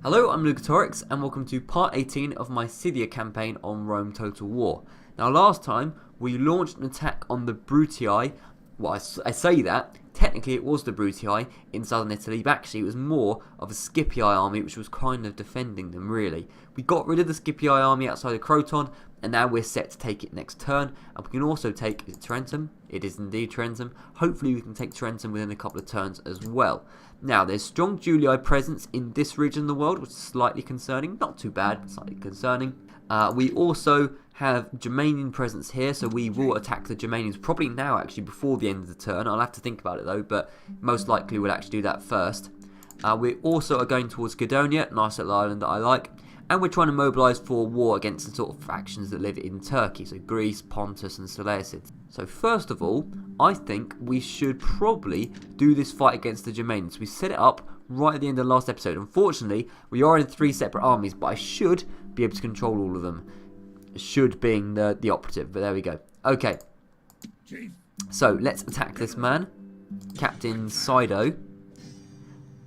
Hello, I'm Lucatorix, and welcome to part 18 of my Scythia campaign on Rome Total War. Now, last time we launched an attack on the Brutii. Well, I say that, technically it was the Brutii in southern Italy, but actually it was more of a Scipii army which was kind of defending them, really. We got rid of the Scipii army outside of Croton, and now we're set to take it next turn. And we can also take, is it Tarentum? It is indeed Tarentum. Hopefully we can take Tarentum within a couple of turns as well. Now, there's strong Julii presence in this region of the world, which is slightly concerning. Not too bad, but slightly concerning. We also have Germanian presence here, so we will attack the Germanians probably now, actually, before the end of the turn. I'll have to think about it, though, but most likely we'll actually do that first. We also are going towards Scythia, nice little island that I like. And we're trying to mobilise for war against the sort of factions that live in Turkey, so Greece, Pontus and Seleucid. So first of all, I think we should probably do this fight against the Germanians. We set it up right at the end of the last episode. Unfortunately, we are in 3 separate armies, but I should be able to control all of them. Should being the operative, but there we go. Okay, so let's attack this man, Captain Sido.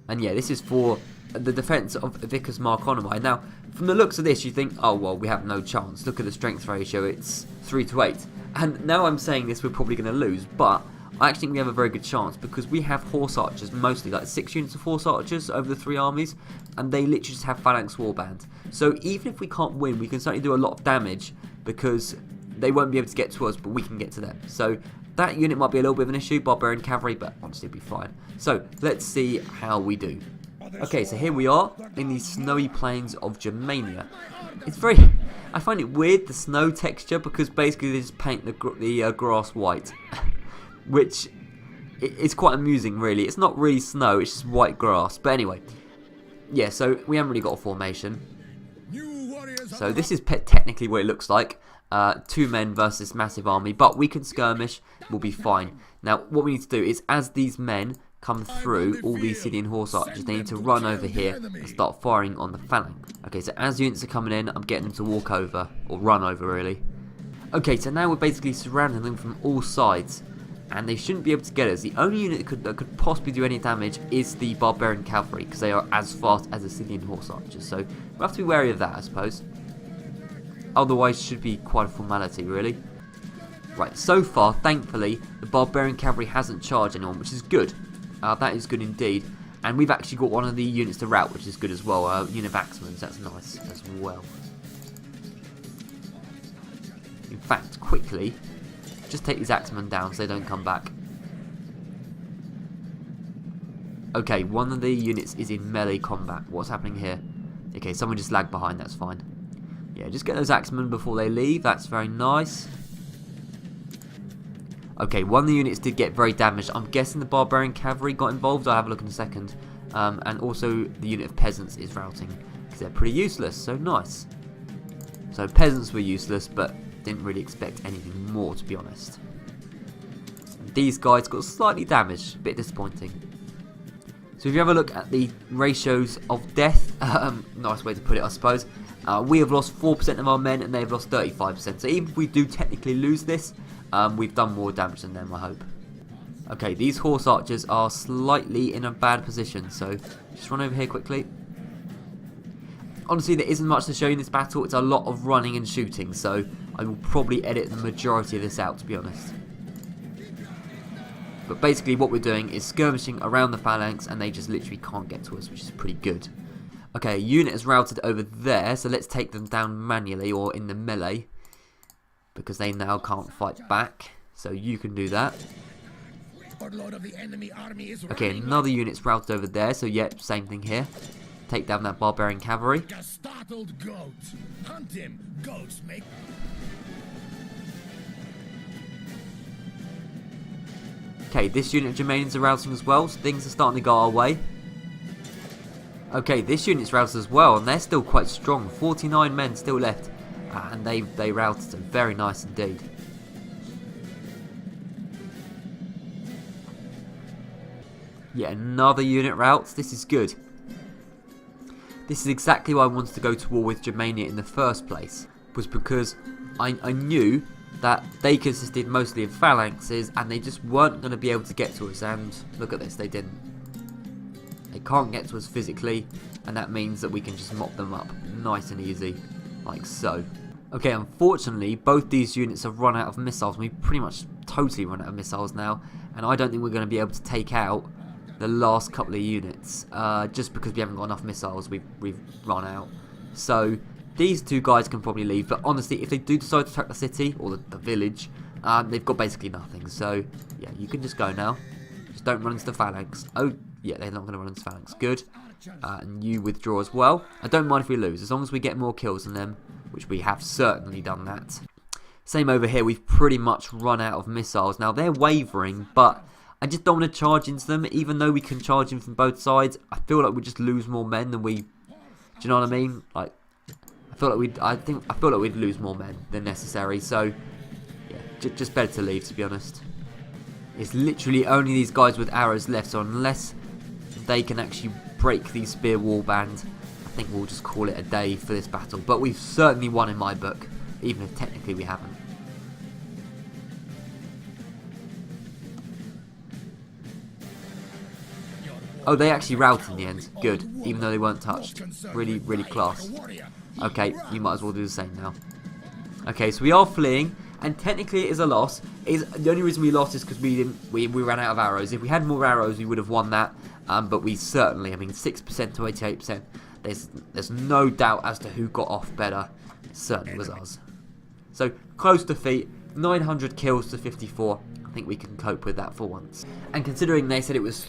And yeah, this is for the defence of Vicus Marconomi. Now, from the looks of this, you think, oh, well, we have no chance. Look at the strength ratio, it's 3-8. And now I'm saying this, we're probably going to lose, but I actually think we have a very good chance because we have horse archers, mostly like 6 units of horse archers over the 3 armies, and they literally just have phalanx warband. So even if we can't win, we can certainly do a lot of damage because they won't be able to get to us, but we can get to them. So that unit might be a little bit of an issue, barbarian cavalry, but honestly it'll be fine. So let's see how we do. Okay, so here we are in the snowy plains of Germania. It's very, I find it weird, the snow texture, because basically they just paint the grass white, which is quite amusing, really. It's not really snow, it's just white grass. But anyway, yeah, so we haven't really got a formation. So this is technically what it looks like. 2 men versus this massive army, but we can skirmish, we'll be fine. Now, what we need to do is, as these men come through, all these Scythian horse archers, they need to run over here and start firing on the phalanx. Okay, so as units are coming in, I'm getting them to walk over, or run over really. Okay, so now we're basically surrounding them from all sides, and they shouldn't be able to get us. The only unit that could possibly do any damage is the barbarian cavalry, because they are as fast as the Scythian horse archers, so we'll have to be wary of that, I suppose. Otherwise, it should be quite a formality, really. Right, so far, thankfully, the barbarian cavalry hasn't charged anyone, which is good. That is good indeed. And we've actually got one of the units to rout, which is good as well. Unit of Axemans, that's nice as well. In fact, quickly, just take these Axemen down so they don't come back. Okay, one of the units is in melee combat. What's happening here? Okay, someone just lagged behind, that's fine. Yeah, just get those Axemen before they leave, that's very nice. Okay, one of the units did get very damaged. I'm guessing the barbarian cavalry got involved. I'll have a look in a second. And also the unit of peasants is routing because they're pretty useless, so nice. So peasants were useless, but didn't really expect anything more, to be honest. These guys got slightly damaged, a bit disappointing. So if you have a look at the ratios of death, nice way to put it, I suppose. We have lost 4% of our men and they've lost 35%. So even if we do technically lose this, we've done more damage than them, I hope. Okay, these horse archers are slightly in a bad position, so just run over here quickly. Honestly, there isn't much to show you in this battle. It's a lot of running and shooting, so I will probably edit the majority of this out, to be honest. But basically what we're doing is skirmishing around the phalanx, and they just literally can't get to us, which is pretty good. Okay, a unit is routed over there, so let's take them down manually, or in the melee. Because they now can't fight back, so you can do that. Okay, another unit's routed over there, so yeah, same thing here. Take down that barbarian cavalry. Okay, this unit of Germanians are routing as well, so things are starting to go our way. Okay, this unit's routed as well, and they're still quite strong. 49 men still left. And they routed them. Very nice indeed. Yet another unit routes. This is good. This is exactly why I wanted to go to war with Germania in the first place. Was because I knew that they consisted mostly of phalanxes and they just weren't going to be able to get to us. And look at this, they didn't. They can't get to us physically, and that means that we can just mop them up nice and easy, like so. Okay, unfortunately, both these units have run out of missiles. We've pretty much totally run out of missiles now, and I don't think we're going to be able to take out the last couple of units, just because we haven't got enough missiles. We've run out. So these two guys can probably leave, but honestly, if they do decide to attack the city or the village, they've got basically nothing. So yeah, you can just go now. Just don't run into the phalanx. Oh yeah, they're not going to run into the phalanx. Good. And you withdraw as well. I don't mind if we lose, as long as we get more kills than them, which we have certainly done that. Same over here, we've pretty much run out of missiles. Now, they're wavering, but I just don't want to charge into them, even though we can charge in from both sides. I feel like we just lose more men than we... Do you know what I mean? Like, I feel like we'd lose more men than necessary, so... Yeah, just better to leave, to be honest. It's literally only these guys with arrows left, so unless they can actually break these spear warbands, I think we'll just call it a day for this battle. But we've certainly won in my book, even if technically we haven't. Oh, they actually routed in the end. Good, even though they weren't touched. Really, really class. Okay, you might as well do the same now. Okay, so we are fleeing, and technically it is a loss. The only reason we lost is because we ran out of arrows. If we had more arrows, we would have won that. But we certainly, I mean, 6% to 88%. There's no doubt as to who got off better. It certainly was us. So, close defeat, 900 kills to 54. I think we can cope with that for once. And considering they said it was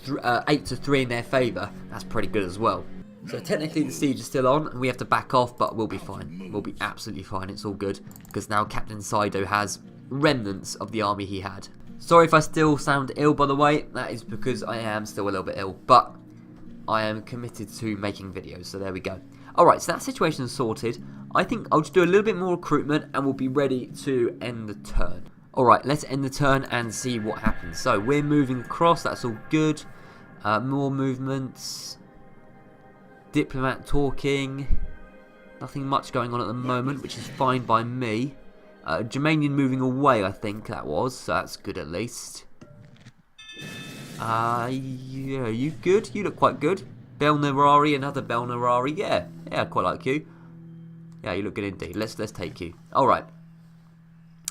8 to 3 in their favour, that's pretty good as well. So technically the siege is still on, and we have to back off, but we'll be fine. We'll be absolutely fine, it's all good. Because now Captain Sido has remnants of the army he had. Sorry if I still sound ill, by the way. That is because I am still a little bit ill, but I am committed to making videos, so there we go. Alright, so that situation is sorted. I think I'll just do a little bit more recruitment, and we'll be ready to end the turn. Alright, let's end the turn and see what happens. So, we're moving across, that's all good. More movements. Diplomat talking. Nothing much going on at the moment, which is fine by me. Germanian moving away, I think that was, so that's good at least. Yeah, you good? You look quite good. Belnerari, another Belnerari, yeah, I quite like you. Yeah, you look good indeed. Let's take you. Alright.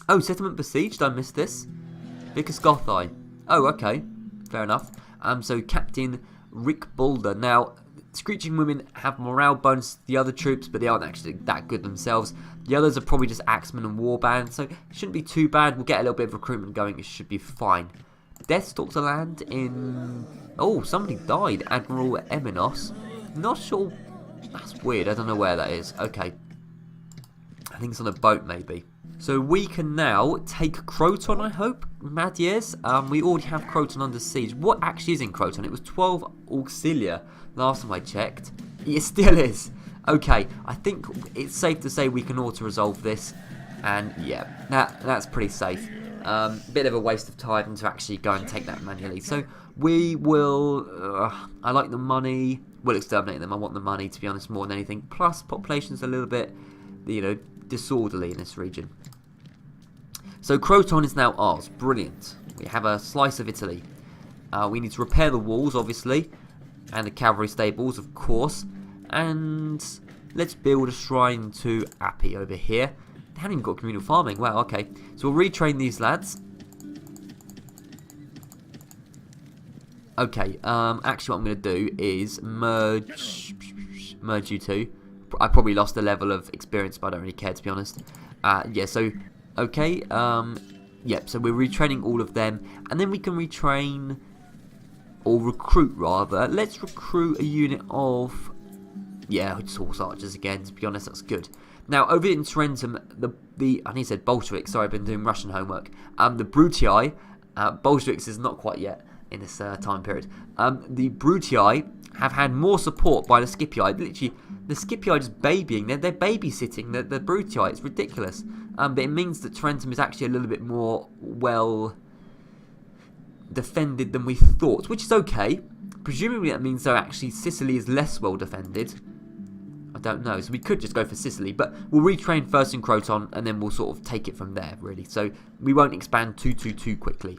Oh, settlement besieged, I missed this. Vickers Gothai. Oh, okay, fair enough. So Captain Rick Boulder. Now, Screeching Women have morale bonus to the other troops, but they aren't actually that good themselves. The others are probably just Axemen and Warband, so it shouldn't be too bad. We'll get a little bit of recruitment going, it should be fine. Death stalks a land in... Oh, somebody died. Admiral Eminos. Not sure... That's weird, I don't know where that is. Okay. I think it's on a boat, maybe. So we can now take Croton, I hope. Madies. We already have Croton under siege. What actually is in Croton? It was 12 Auxilia last time I checked. It still is. Okay, I think it's safe to say we can auto-resolve this. And yeah, that's pretty safe. Bit of a waste of time to actually go and take that manually. So we will... I like the money. We'll exterminate them. I want the money, to be honest, more than anything. Plus, population's a little bit, you know, disorderly in this region. So Croton is now ours. Brilliant. We have a slice of Italy. We need to repair the walls, obviously, and the cavalry stables, of course. And let's build a shrine to Appy over here. They haven't even got communal farming. Wow, okay. So we'll retrain these lads. Okay, actually what I'm going to do is merge you two. I probably lost a level of experience, but I don't really care, to be honest. Yeah, so, okay, yep, so we're retraining all of them, and then we can retrain, or recruit, rather. Let's recruit a unit of, yeah, just horse archers again, to be honest, that's good. Now, over in Tarentum, I need to say Bolsheviks, sorry, I've been doing Russian homework. The Brutii, Bolsheviks is not quite yet in this time period. The Brutii have had more support by the Scipii. Literally, the Scipii are just babying. They're babysitting the Brutii. It's ridiculous. But it means that Tarentum is actually a little bit more well defended than we thought, which is okay. Presumably that means, though, actually Sicily is less well defended. I don't know. So we could just go for Sicily, but we'll retrain first in Croton, and then we'll sort of take it from there, really. So we won't expand too quickly.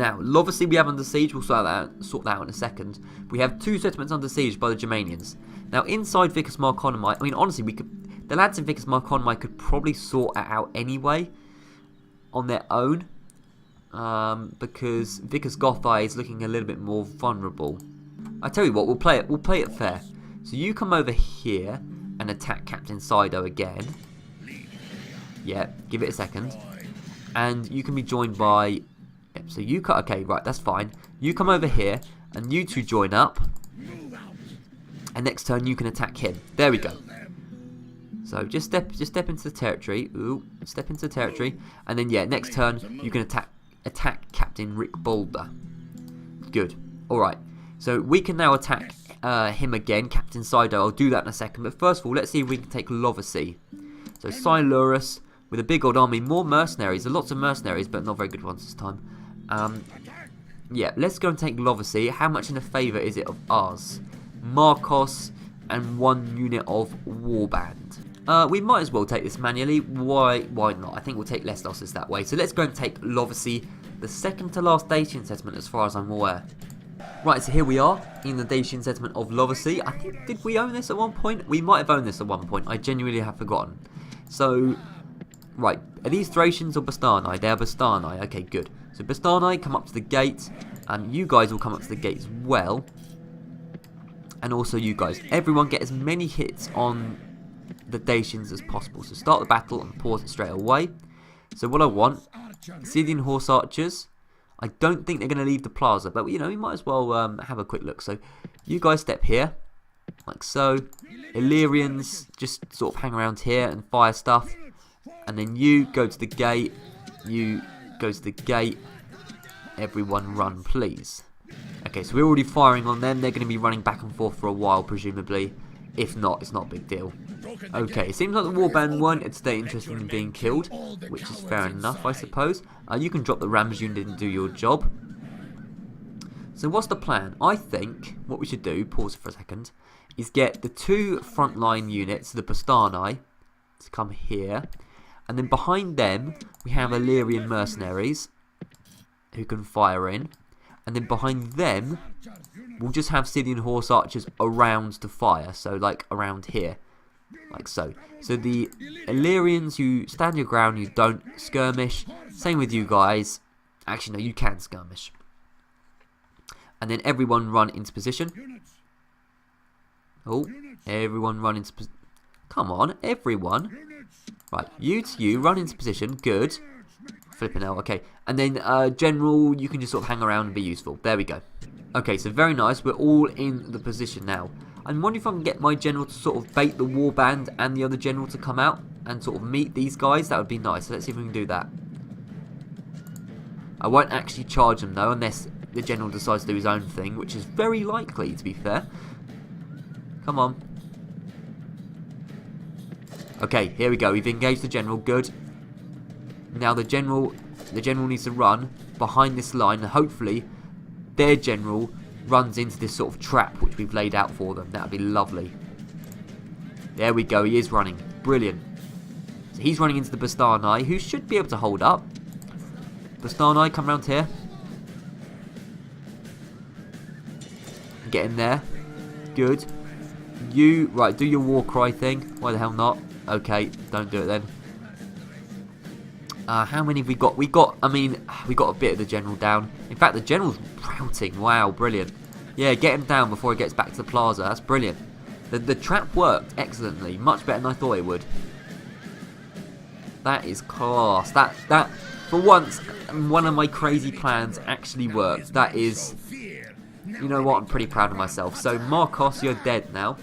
Now, obviously we have under siege. We'll sort that out in a second. We have 2 settlements under siege by the Germanians. Now, inside Vicus Marconomi, I mean, honestly, the lads in Vicus Marconomi could probably sort it out anyway on their own, because Vicus Gothi is looking a little bit more vulnerable. I tell you what, we'll play it fair. So you come over here and attack Captain Sido again. Yeah, give it a second. And you can be joined by... So you cut... Okay, right, that's fine. You come over here and you two join up. And next turn you can attack him. There we go. So just step into the territory. Ooh, step into the territory. And then, yeah, next turn you can attack Captain Rick Boulder. Good. Alright. So we can now attack him again, Captain Sido. I'll do that in a second. But first of all, let's see if we can take Lovacy. So Silurus with a big old army. More mercenaries. There are lots of mercenaries, but not very good ones this time. Yeah, let's go and take Lovacy. How much in a favour is it of ours? Marcos and 1 unit of Warband. We might as well take this manually. Why not? I think we'll take less losses that way. So let's go and take Lovacy, the second to last Dacian settlement as far as I'm aware. Right, so here we are in the Dacian settlement of Lovacy. I think, did we own this at one point? We might have owned this at one point. I genuinely have forgotten. So, right, are these Thracians or Bastani? They are Bastani. Okay, good. So Bastani, come up to the gate. You guys will come up to the gate as well. And also you guys. Everyone get as many hits on the Dacians as possible. So start the battle and pause it straight away. So what I want, Scythian horse archers. I don't think they're going to leave the plaza, but, you know, we might as well have a quick look. So, you guys step here, like so. Illyrians just sort of hang around here and fire stuff. And then you go to the gate. You go to the gate. Everyone run, please. Okay, so we're already firing on them. They're going to be running back and forth for a while, presumably. If not, it's not a big deal. Okay, it seems like the warband weren't stay interested in being killed, which is fair enough, I suppose. You can drop the rams, you didn't do your job. So what's the plan? I think what we should do, pause for a second, is get the 2 frontline units, the Bastani, to come here. And then behind them, we have Illyrian mercenaries who can fire in. And then behind them, we'll just have Scythian horse archers around to fire. So, like, around here. Like so. So the Illyrians, you stand your ground, you don't skirmish. Same with you guys. Actually, no, you can skirmish. And then everyone run into position. Oh, everyone run into position. Come on, everyone. Right, you to you, run into position. Good. Flipping out, okay. And then, general, you can just sort of hang around and be useful. There we go. Okay, so very nice. We're all in the position now. I'm wondering if I can get my general to sort of bait the warband and the other general to come out and sort of meet these guys. That would be nice. So let's see if we can do that. I won't actually charge them, though, unless the general decides to do his own thing, which is very likely, to be fair. Come on. Okay, here we go. We've engaged the general. Good. Now the general needs to run behind this line, and hopefully their general runs into this sort of trap which we've laid out for them. That would be lovely. There we go. He is running. Brilliant. So he's running into the Bastani, who should be able to hold up. Bastani, come round here. Get in there. Good. You, right, do your war cry thing. Why the hell not? Okay, don't do it then. How many have we got? We got a bit of the general down. In fact, the general's routing. Wow, brilliant. Yeah, get him down before he gets back to the plaza. That's brilliant. The trap worked excellently. Much better than I thought it would. That is class. That for once, one of my crazy plans actually worked. That is, you know what? I'm pretty proud of myself. So, Marcos, you're dead now.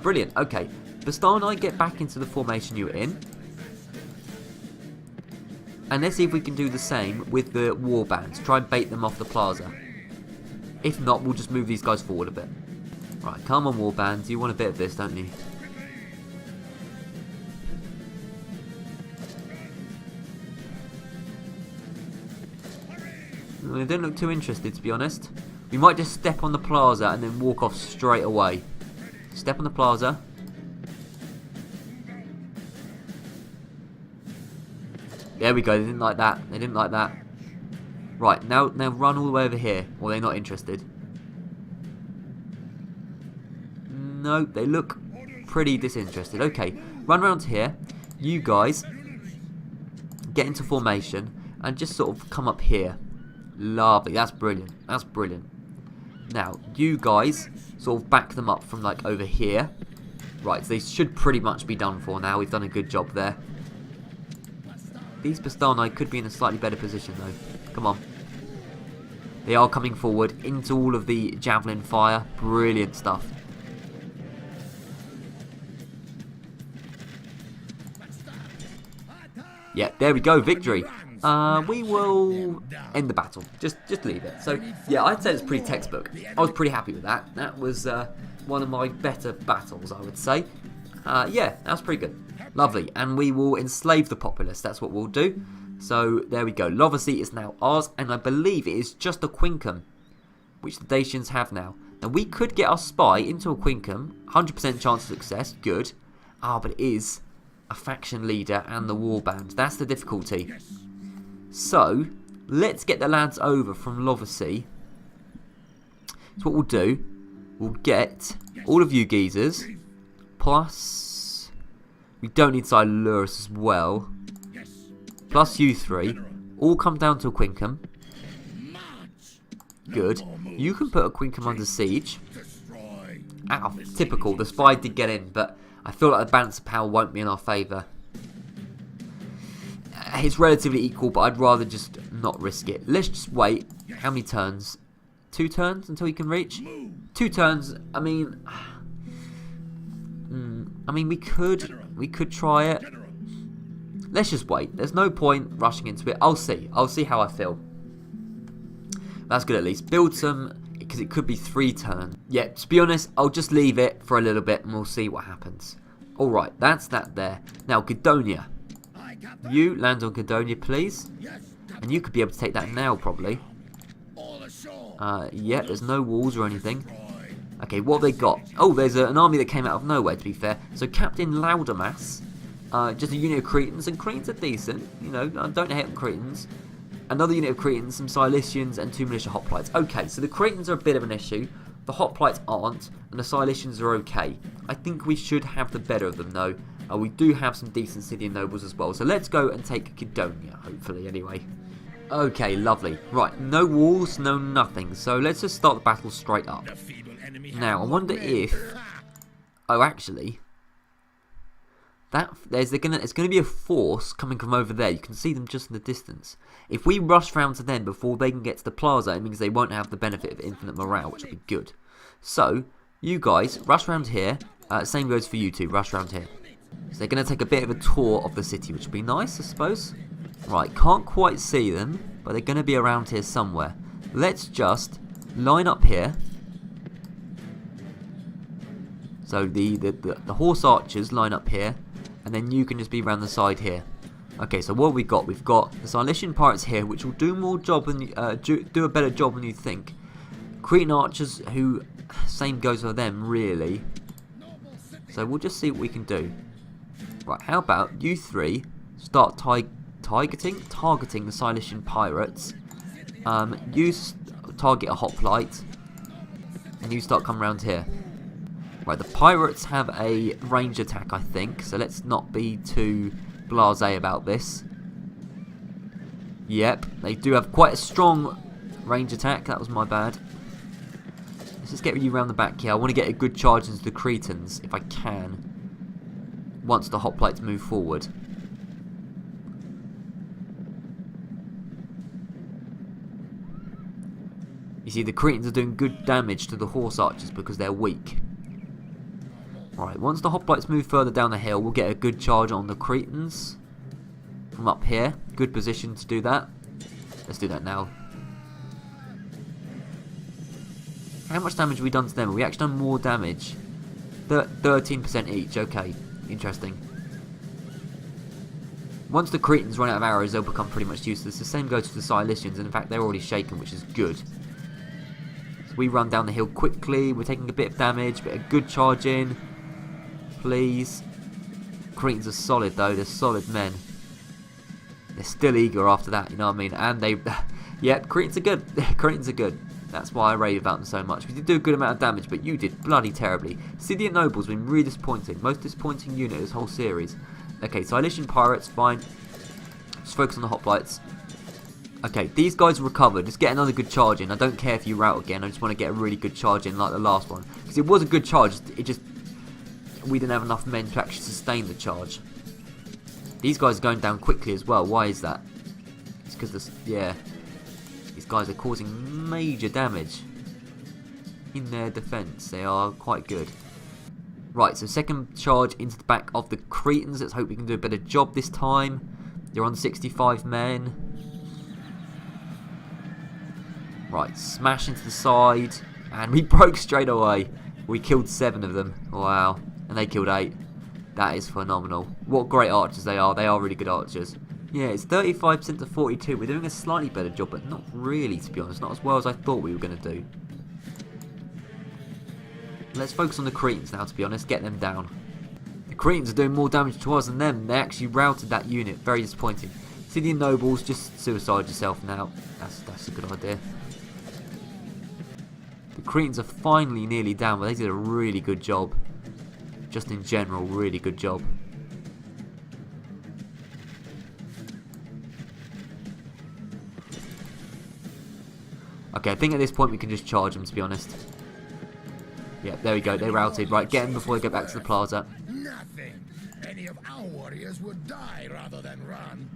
Brilliant. Okay. Bastani, get back into the formation you were in. And let's see if we can do the same with the warbands. Try and bait them off the plaza. If not, we'll just move these guys forward a bit. Right, come on warbands. You want a bit of this, don't you? They don't look too interested, to be honest. We might just step on the plaza and then walk off straight away. Step on the plaza. There we go. They didn't like that. They didn't like that. Right, now run all the way over here. Or they're not interested. No, they look pretty disinterested. Okay, run around here. You guys get into formation and just sort of come up here. Lovely, that's brilliant. That's brilliant. Now, you guys sort of back them up from like over here. Right, so they should pretty much be done for now. We've done a good job there. These Bastani could be in a slightly better position though. Come on. They are coming forward into all of the javelin fire. Brilliant stuff. Yeah, there we go. Victory. We will end the battle. Just leave it. So, yeah, I'd say it's pretty textbook. I was pretty happy with that. That was one of my better battles, I would say. Yeah, that was pretty good. Lovely. And we will enslave the populace. That's what we'll do. So, there we go. Lovacy is now ours. And I believe it is just a Quincum, which the Dacians have now. Now, we could get our spy into a Quincum. 100% chance of success. Good. But it is a faction leader and the warband. That's the difficulty. So, let's get the lads over from Lovacy. So what we'll do, we'll get all of you geezers, plus, we don't need Silurus as well, plus you three, all come down to a Quincum. Good. You can put a Quincum under siege. Ow, typical, the spy did get in, but I feel like the balance of power won't be in our favour. It's relatively equal, but I'd rather just not risk it. Let's just wait. How many turns? 2 turns until you can reach? 2 turns. I mean, we could try it. Let's just wait. There's no point rushing into it. I'll see. I'll see how I feel. That's good at least. Build some, because it could be 3 turns. Yeah, to be honest, I'll just leave it for a little bit and we'll see what happens. Alright, that's that there. Now, Gudonia. You land on Gudonia, please. And you could be able to take that now, probably. Yeah, there's no walls or anything. Okay, what have they got? Oh, there's an army that came out of nowhere, to be fair. So, Captain Laudamas. Just a unit of Cretans. And Cretans are decent. You know, I don't hate on Cretans. Another unit of Cretans, some Cilicians, and 2 militia hoplites. Okay, so the Cretans are a bit of an issue. The hoplites aren't, and the Cilicians are okay. I think we should have the better of them, though. We do have some decent Scythian nobles as well. So let's go and take Gudonia, hopefully, anyway. Okay, lovely. Right, no walls, no nothing. So let's just start the battle straight up. Now, I wonder if... Oh, actually... It's going to be a force coming from over there. You can see them just in the distance. If we rush round to them before they can get to the plaza, it means they won't have the benefit of infinite morale, which will be good. So, you guys, rush round here. Same goes for you two, rush round here. So they're going to take a bit of a tour of the city, which will be nice, I suppose. Right, can't quite see them, but they're going to be around here somewhere. Let's just line up here. So the horse archers line up here. And then you can just be around the side here. Okay, so what have we got? We've got the Cilician pirates here, which will do more job than do a better job than you think. Cretan archers, who same goes for them, really. So we'll just see what we can do. Right, how about you three start targeting the Cilician pirates. You target a hoplite, and you start coming around here. Right, the pirates have a range attack, I think, so let's not be too blasé about this. Yep, they do have quite a strong range attack. That was my bad. Let's just get you around the back here. I want to get a good charge into the Cretans, if I can, once the hoplites move forward. You see, the Cretans are doing good damage to the horse archers because they're weak. Right, once the hoplites move further down the hill, we'll get a good charge on the Cretans from up here. Good position to do that. Let's do that now. How much damage have we done to them? Have we actually done more damage? 13% each. Okay, interesting. Once the Cretans run out of arrows, they'll become pretty much useless. The same goes to the Cilicians, and in fact, they're already shaken, which is good. So we run down the hill quickly. We're taking a bit of damage, but a good charge in. Please. Cretans are solid though, they're solid men. They're still eager after that, you know what I mean? And Yep, Cretans are good. Cretans are good. That's why I rave about them so much. We did do a good amount of damage, but you did bloody terribly. Scythian Nobles have been really disappointing. Most disappointing unit of this whole series. Okay, Silesian Pirates, fine. Just focus on the hoplites. Okay, these guys recover. Just get another good charge in. I don't care if you rout again. I just want to get a really good charge in like the last one. Because it was a good charge. It just... we didn't have enough men to actually sustain the charge. These guys are going down quickly as well. Why is that? It's because this... yeah. These guys are causing major damage in their defence. They are quite good. Right, so second charge into the back of the Cretans. Let's hope we can do a better job this time. They're on 65 men. Right, smash into the side. And we broke straight away. We killed 7 of them. Wow. And they killed 8. That is phenomenal. What great archers they are. They are really good archers. Yeah, it's 35% to 42. We're doing a slightly better job, but not really, to be honest. Not as well as I thought we were going to do. Let's focus on the Cretans now, to be honest. Get them down. The Cretans are doing more damage to us than them. They actually routed that unit. Very disappointing. Scythian Nobles, just suicide yourself now. That's a good idea. The Cretans are finally nearly down, but they did a really good job. Just in general, really good job. Okay, I think at this point we can just charge them, to be honest. Yeah, there we go. They routed. Right, get them before they get back to the plaza. Nothing. Any of our warriors would die rather than run.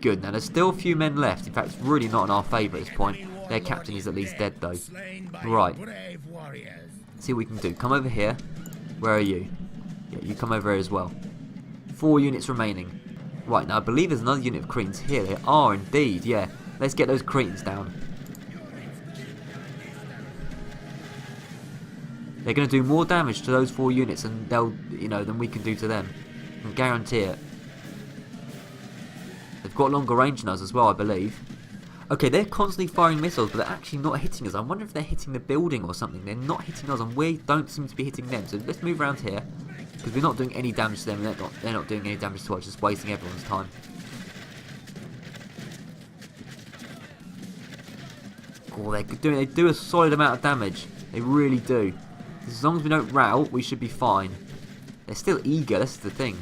Good. Now, there's still a few men left. In fact, it's really not in our favour at this point. Their captain is at least dead, though. Right. See what we can do. Come over here. Where are you? Yeah, you come over here as well. 4 units remaining. Right, now I believe there's another unit of Cretans here. They are indeed, yeah. Let's get those Cretans down. They're going to do more damage to those 4 units and they'll, than we can do to them. I can guarantee it. They've got longer range than us as well, I believe. Okay, they're constantly firing missiles, but they're actually not hitting us. I wonder if they're hitting the building or something. They're not hitting us and we don't seem to be hitting them. So let's move around here. Because we're not doing any damage to them and they're not doing any damage to us. Just wasting everyone's time. Oh, they do a solid amount of damage. They really do. As long as we don't rout, we should be fine. They're still eager, that's the thing.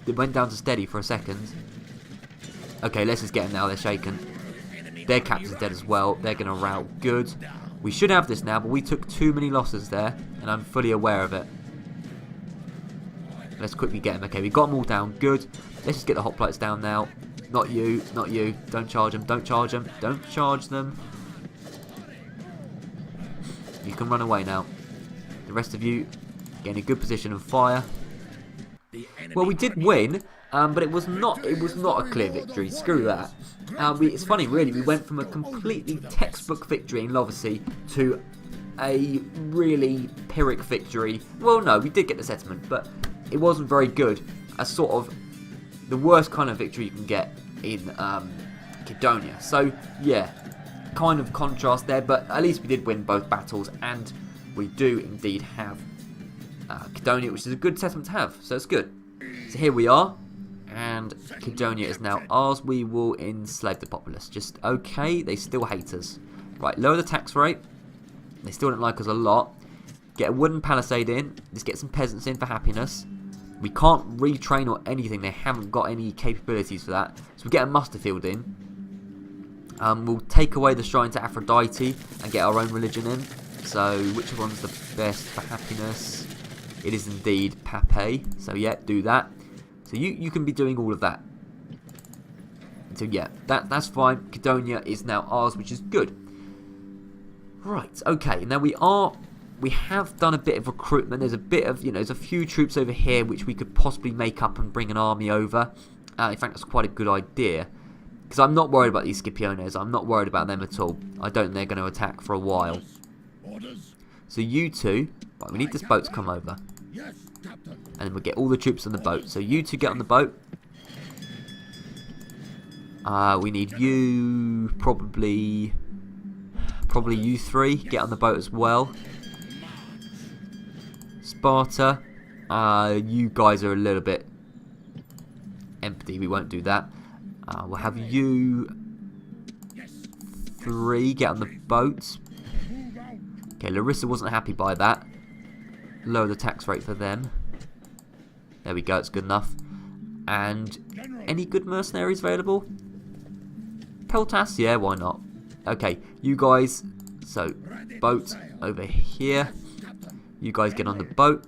It went down to steady for a second. Okay, let's just get them now, they're shaken. Their captain's dead as well, they're going to rout. Good. We should have this now, but we took too many losses there, and I'm fully aware of it. Let's quickly get them. Okay, we got them all down, good. Let's just get the hoplites down now. Not you, not you. Don't charge them, don't charge them, don't charge them. You can run away now. The rest of you get in a good position and fire. Well, we did win, but it was not a clear victory. Screw that. It's funny, really. We went from a completely textbook victory in Lovacy to a really Pyrrhic victory. Well, no, we did get the settlement, but it wasn't very good. A sort of the worst kind of victory you can get in Cydonia. So, yeah. Kind of contrast there, but at least we did win both battles, and we do indeed have Cydonia, which is a good settlement to have, so it's good. So here we are, and Cydonia is now ours. We will enslave the populace. Just okay, they still hate us. Right, lower the tax rate. They still don't like us a lot. Get a wooden palisade in. Just get some peasants in for happiness. We can't retrain or anything. They haven't got any capabilities for that. So we get a muster field in. We'll take away the shrine to Aphrodite and get our own religion in. So, which one's the best for happiness? It is indeed Pape. So, yeah, do that. So, you can be doing all of that. So, yeah, that's fine. Cydonia is now ours, which is good. Right, okay. Now, we have done a bit of recruitment. There's a bit of, there's a few troops over here which we could possibly make up and bring an army over. In fact, that's quite a good idea. Because I'm not worried about these Scipiones. I'm not worried about them at all. I don't think they're going to attack for a while. So you two... Right, we need this boat to come over. And then we'll get all the troops on the boat. So you two get on the boat. We need you... Probably you 3. Get on the boat as well. Sparta. You guys are a little bit empty. We won't do that. We'll have you 3 get on the boat. Okay, Larissa wasn't happy by that. Lower the tax rate for them. There we go, it's good enough. And any good mercenaries available? Peltas? Yeah, why not? Okay, you guys, so boat over here. You guys get on the boat.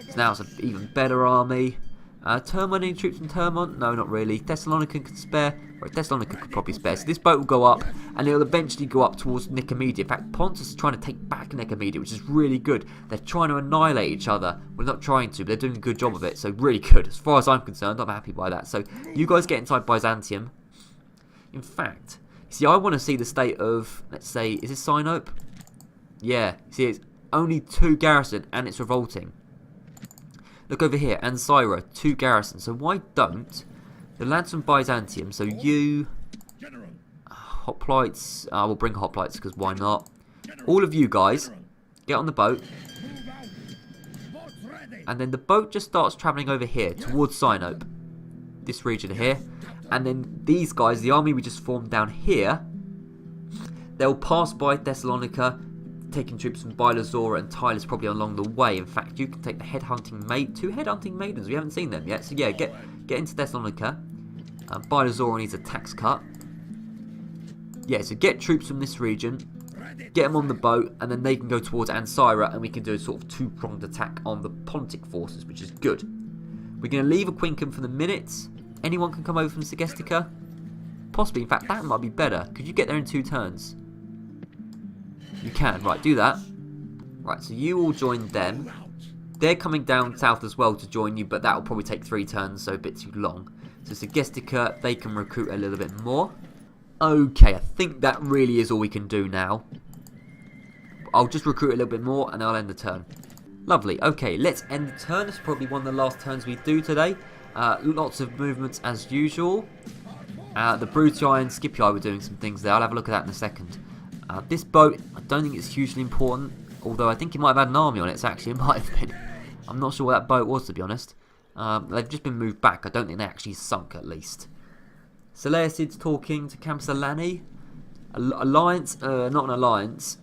So now it's an even better army. Termon, any troops from Termon? No, not really. Thessalonica can spare. Right, Thessalonica could probably spare. So this boat will go up, and it'll eventually go up towards Nicomedia. In fact, Pontus is trying to take back Nicomedia, which is really good. They're trying to annihilate each other. Well, not trying to, but they're doing a good job of it. So really good. As far as I'm concerned, I'm happy by that. So you guys get inside Byzantium. In fact, see, I want to see the state of, let's say, is this Sinope? Yeah. See, it's only 2 garrison, and it's revolting. Look over here, Ancyra, 2 garrisons. So why don't the lads from Byzantium, so you, hoplites, we'll bring hoplites because why not? All of you guys, get on the boat. And then the boat just starts travelling over here towards Sinope. This region here. And then these guys, the army we just formed down here, they'll pass by Thessalonica, taking troops from Bylazora and Tylis probably along the way. In fact, you can take the headhunting 2 headhunting maidens. We haven't seen them yet. So yeah, get into Thessalonica. Bylazora needs a tax cut. Yeah, so get troops from this region, get them on the boat, and then they can go towards Ancyra, and we can do a sort of 2-pronged attack on the Pontic forces, which is good. We're going to leave a Quincum for the minutes. Anyone can come over from Segestica? Possibly. In fact, that might be better. Could you get there in 2 turns? You can. Right, do that. Right, so you all join them. They're coming down south as well to join you, but that will probably take 3 turns, so a bit too long. So Segestica, they can recruit a little bit more. Okay, I think that really is all we can do now. I'll just recruit a little bit more, and I'll end the turn. Lovely. Okay, let's end the turn. It's probably one of the last turns we do today. Lots of movements as usual. The Brutii and Scipii were doing some things there. I'll have a look at that in a second. This boat, I don't think it's hugely important. Although I think it might have had an army on it, so actually it might have been. I'm not sure what that boat was, to be honest. They've just been moved back. I don't think they actually sunk, at least. Seleucid's talking to Campsolani. Alliance? Not an alliance.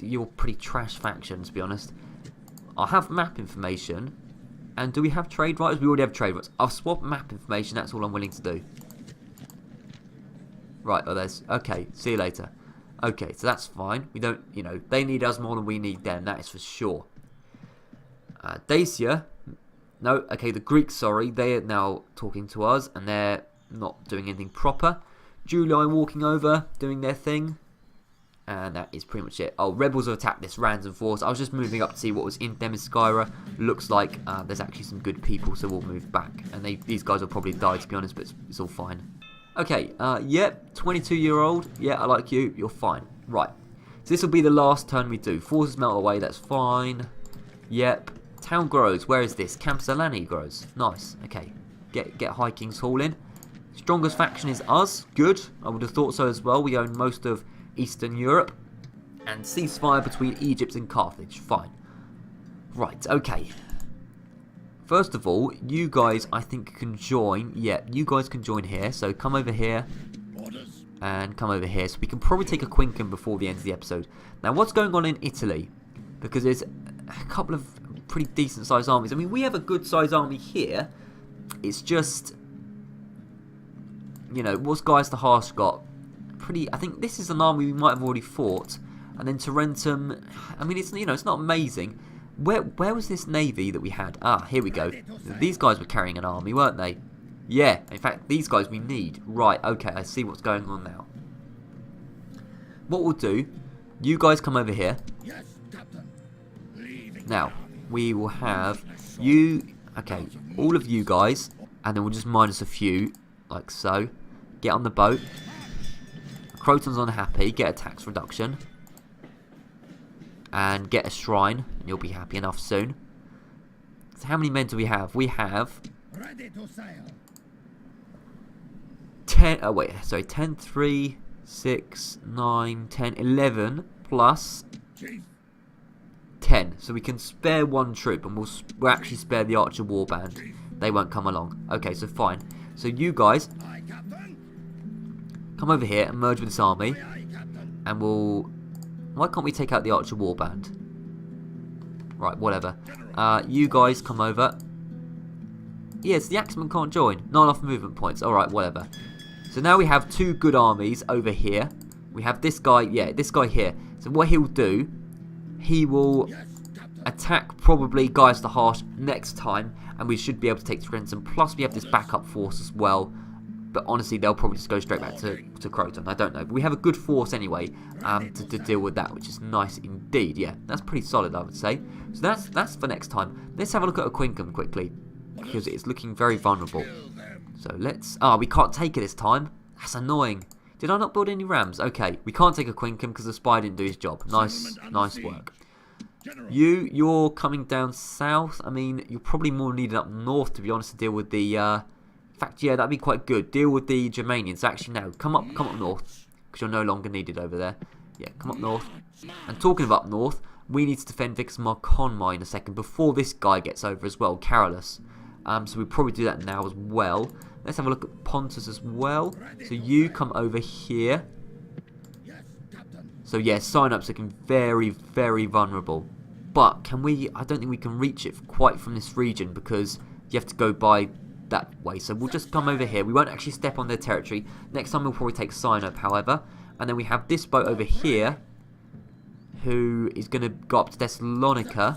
You're pretty trash faction, to be honest. I have map information. And do we have trade rights? We already have trade rights. I'll swap map information. That's all I'm willing to do. Right, oh, there's... Okay, see you later. Okay, so that's fine. We don't, you know, they need us more than we need them. That is for sure. Dacia. No, okay, the Greeks, sorry. They are now talking to us, and they're not doing anything proper. Julii walking over, doing their thing. And that is pretty much it. Oh, rebels have attacked this random force. I was just moving up to see what was in Themyscira. Looks like there's actually some good people, so we'll move back. And these guys will probably die, to be honest, but it's all fine. Okay, yep, 22-year-old. Yeah, I like you. You're fine. Right. So this will be the last turn we do. Forces melt away. That's fine. Yep. Town grows. Where is this? Campsolani grows. Nice. Okay. Get High King's Hall in. Strongest faction is us. Good. I would have thought so as well. We own most of Eastern Europe. And ceasefire between Egypt and Carthage. Fine. Right. Okay. First of all, you guys, I think, can join. Yeah, you guys can join here. So come over here. And come over here. So we can probably take a Quincum before the end of the episode. Now, what's going on in Italy? Because there's a couple of pretty decent sized armies. I mean, we have a good sized army here. It's just, you know, what's Gaius the Harsh got? Pretty. I think this is an army we might have already fought. And then Tarentum. I mean, it's, you know, it's not amazing. Where was this navy that we had? Ah, here we go. These guys were carrying an army, weren't they? Yeah, in fact, these guys we need. Right, okay, I see what's going on now. What we'll do, you guys come over here. Now, we will have you, okay, all of you guys, and then we'll just minus a few, like so. Get on the boat. Croton's unhappy, get a tax reduction. And get a shrine, and you'll be happy enough soon. So how many men do we have? We have 10, oh wait, sorry, 10, 3, 6, 9, 10, 11 plus 10. So we can spare one troop, and we'll actually spare the Archer Warband. They won't come along. Okay, so fine. So you guys, Aye, Captain. come over here and merge with this army. Aye, aye, Captain. And we'll... Why can't we take out the Archer Warband? Right, whatever. You guys come over. Yes, the Axemen can't join. Not enough movement points. Alright, whatever. So now we have 2 good armies over here. We have this guy, yeah, this guy here. So what he'll do, he will Yes, Captain. attack probably Gaius the Harsh next time. And we should be able to take Screnton. Plus we have this backup force as well. But honestly, they'll probably just go straight back to Croton. I don't know. But we have a good force anyway to deal with that, which is nice indeed. Yeah, that's pretty solid, I would say. So that's for next time. Let's have a look at Aquincum quickly, because it's looking very vulnerable. So let's... we can't take it this time. That's annoying. Did I not build any rams? Okay, we can't take Aquincum because the spy didn't do his job. Nice work. You're coming down south. I mean, you're probably more needed up north, to be honest, to deal with the... in fact, yeah, that'd be quite good. Deal with the Germanians. Actually, no, come up north, because you're no longer needed over there. Yeah, come up north. And talking of up north, we need to defend Vicus Marconmai in a second before this guy gets over as well, Carolus. So we'll probably do that now as well. Let's have a look at Pontus as well. So you come over here. Yes, Captain. So yeah, sign-up's looking very, very vulnerable. But can we... I don't think we can reach it quite from this region, because you have to go by that way. So we'll just come over here. We won't actually step on their territory. Next time we'll probably take Sign-up, however. And then we have this boat over here, who is going to go up to Thessalonica.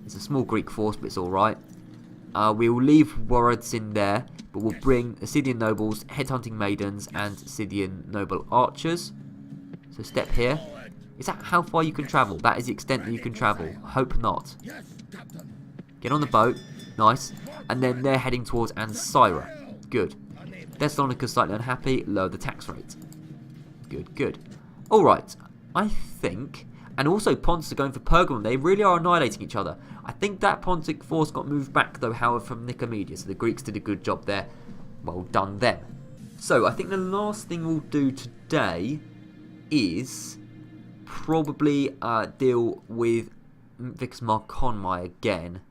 It's a small Greek force, but it's alright. We'll leave Warrads in there, but we'll bring Scythian nobles, headhunting maidens, and Scythian noble archers. So step here. Is that how far you can travel? That is the extent that you can travel. Hope not. Yes, Captain. Get on the boat. Nice. And then they're heading towards Ancyra. Good. Thessalonica's slightly unhappy. Lower the tax rate. Good, good. Alright. I think... And also Pontus are going for Pergamum. They really are annihilating each other. I think that Pontic force got moved back, though, however, from Nicomedia. So the Greeks did a good job there. Well done them. So I think the last thing we'll do today is probably deal with Vicus Marconmai again.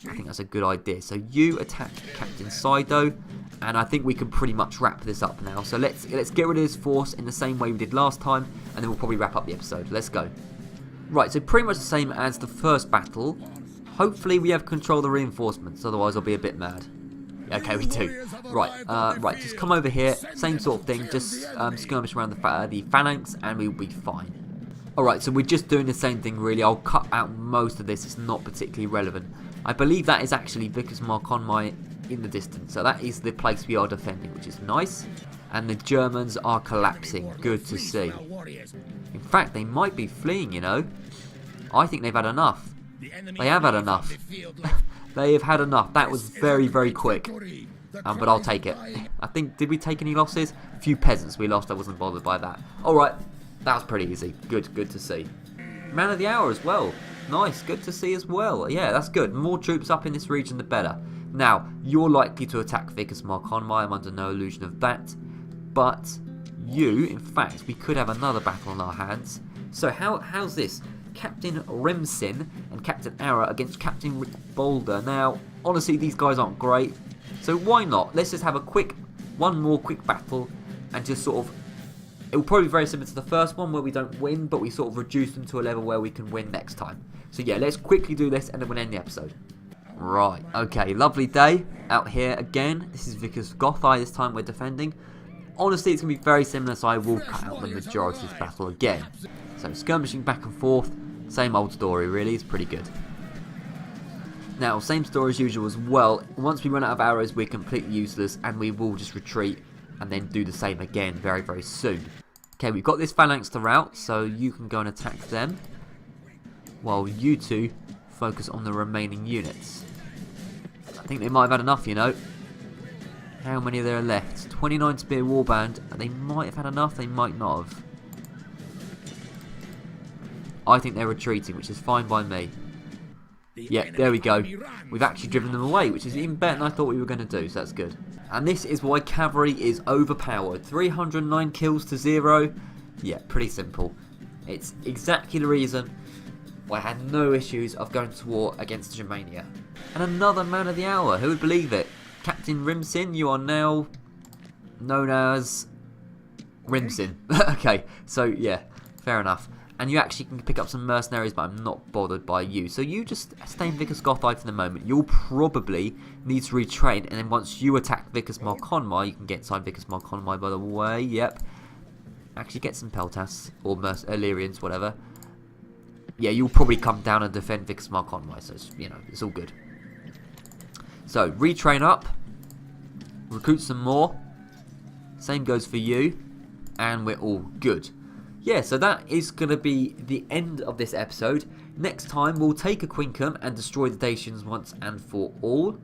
I think that's a good idea. So you attack Captain Sido, and I think we can pretty much wrap this up now. So let's get rid of his force in the same way we did last time, and then we'll probably wrap up the episode. Let's go. Right, so pretty much the same as the first battle. Hopefully we have control of the reinforcements, otherwise I'll be a bit mad. Okay, we do. Right, right, just come over here, same sort of thing, just skirmish around the phalanx, and we'll be fine. Alright, so we're just doing the same thing really. I'll cut out most of this, it's not particularly relevant. I believe that is actually Vicus Marconmai in the distance, so that is the place we are defending, which is nice. And the Germans are collapsing, good to see. In fact, they might be fleeing, you know. I think they've had enough. They have had enough. They have had enough. That was very, very quick. But I'll take it. I think, did we take any losses? A few peasants we lost, I wasn't bothered by that. Alright, that was pretty easy. Good to see. Man of the hour as well. Nice, good to see as well. Yeah, that's good. More troops up in this region, the better. Now, you're likely to attack Vicus Marconmai. I'm under no illusion of that. But you, in fact, we could have another battle on our hands. So how's this? Captain Remsin and Captain Ara against Captain Rick Boulder. Now, honestly, these guys aren't great. So why not? Let's just have one more quick battle and just sort of... It will probably be very similar to the first one where we don't win, but we sort of reduce them to a level where we can win next time. So yeah, let's quickly do this and then we'll end the episode. Right, okay, lovely day out here again. This is Vicus Gothai, this time we're defending. Honestly, it's going to be very similar, so I will cut out the majority of this battle again. So skirmishing back and forth, same old story really, it's pretty good. Now, same story as usual as well. Once we run out of arrows, we're completely useless and we will just retreat and then do the same again very, very soon. Okay, we've got this phalanx to rout, so you can go and attack them, while you two focus on the remaining units. I think they might have had enough, you know. How many are there left? 29 spear warband. They might have had enough, they might not have. I think they're retreating, which is fine by me. Yeah, there we go. We've actually driven them away, which is even better than I thought we were going to do, so that's good. And this is why cavalry is overpowered. 309 kills to 0. Yeah, pretty simple. It's exactly the reason why I had no issues of going to war against Germania. And another man of the hour, who would believe it? Captain Rimsin, you are now known as Rimsin. Okay, so yeah, fair enough. And you actually can pick up some mercenaries, but I'm not bothered by you. So you just stay in Vicus Gothai for the moment. You'll probably need to retrain, and then once you attack Vicus Marconmai, you can get inside Vicus Marconmai, by the way. Yep. Actually get some Peltas, or Illyrians, whatever. Yeah, you'll probably come down and defend Vicus Marconmai, so it's, you know, it's all good. So, retrain up. Recruit some more. Same goes for you. And we're all good. Yeah, so that is going to be the end of this episode. Next time, we'll take a Quincum and destroy the Dacians once and for all.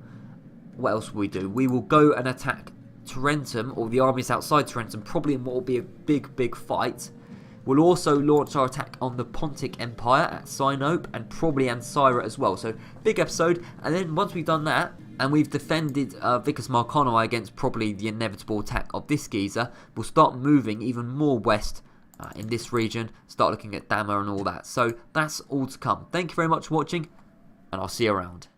What else will we do? We will go and attack Tarentum, or the armies outside Tarentum, probably in what will be a big fight. We'll also launch our attack on the Pontic Empire at Sinope, and probably Ancyra as well. So, big episode. And then once we've done that, and we've defended Vicus Marconmai against probably the inevitable attack of this geezer, we'll start moving even more west in this region, start looking at Dama and all that. So that's all to come. Thank you very much for watching, and I'll see you around.